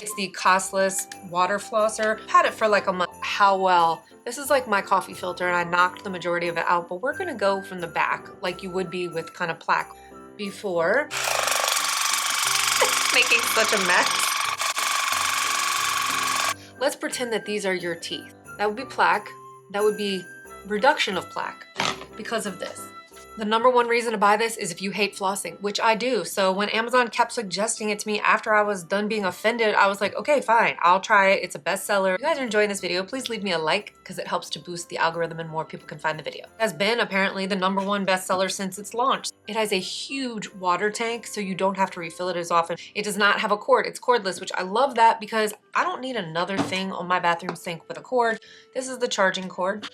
It's the Coslus water flosser. Had it for like a month. How well. This is like my coffee filter and I knocked the majority of it out, but we're gonna go from the back like you would be with kind of plaque before. Making such a mess. Let's pretend that these are your teeth. That would be plaque. That would be reduction of plaque because of this. The number one reason to buy this is if you hate flossing, which I do. So when Amazon kept suggesting it to me after I was done being offended, I was like, okay, fine, I'll try it. It's a bestseller. If you guys are enjoying this video, please leave me a like because it helps to boost the algorithm and more people can find the video. It has been apparently the number one bestseller since its launch. It has a huge water tank, so you don't have to refill it as often. It does not have a cord. It's cordless, which I love that because I don't need another thing on my bathroom sink with a cord. This is the charging cord.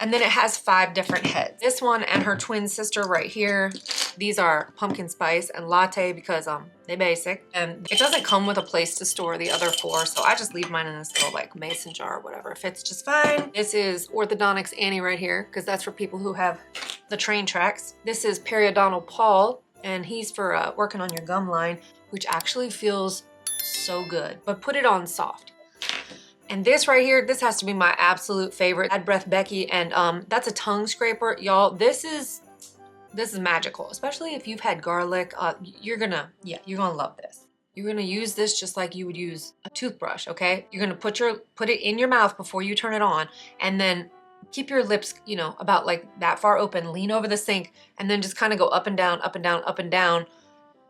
And then it has 5 different heads. This one and her twin sister right here. These are pumpkin spice and latte because they basic. And it doesn't come with a place to store the other 4, so I just leave mine in this little like mason jar or whatever. It fits just fine. This is Orthodontics Annie right here because that's for people who have the train tracks. This is Periodontal Paul and he's for working on your gum line, which actually feels so good, but put it on soft. And this right here, this has to be my absolute favorite. Bad Breath Becky, and that's a tongue scraper. Y'all, this is magical, especially if you've had garlic. You're gonna love this. You're gonna use this just like you would use a toothbrush, okay? You're gonna put it in your mouth before you turn it on, and then keep your lips, you know, about like that far open, lean over the sink, and then just kind of go up and down, up and down, up and down.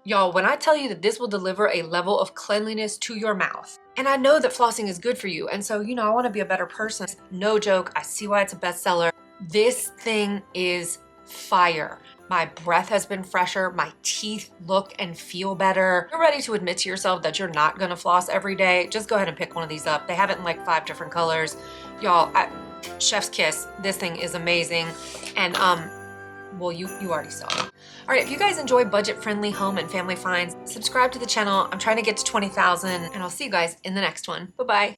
Y'all, when I tell you that this will deliver a level of cleanliness to your mouth, and I know that flossing is good for you, and so, you know, I want to be a better person. No joke, I see why it's a bestseller. This thing is fire. My breath has been fresher, my teeth look and feel better. You're ready to admit to yourself that you're not gonna floss every day, just go ahead and pick one of these up. They have it in like 5 different colors. Y'all, chef's kiss, this thing is amazing. And well, you already saw it. All right, if you guys enjoy budget-friendly home and family finds, subscribe to the channel. I'm trying to get to 20,000, and I'll see you guys in the next one. Bye-bye.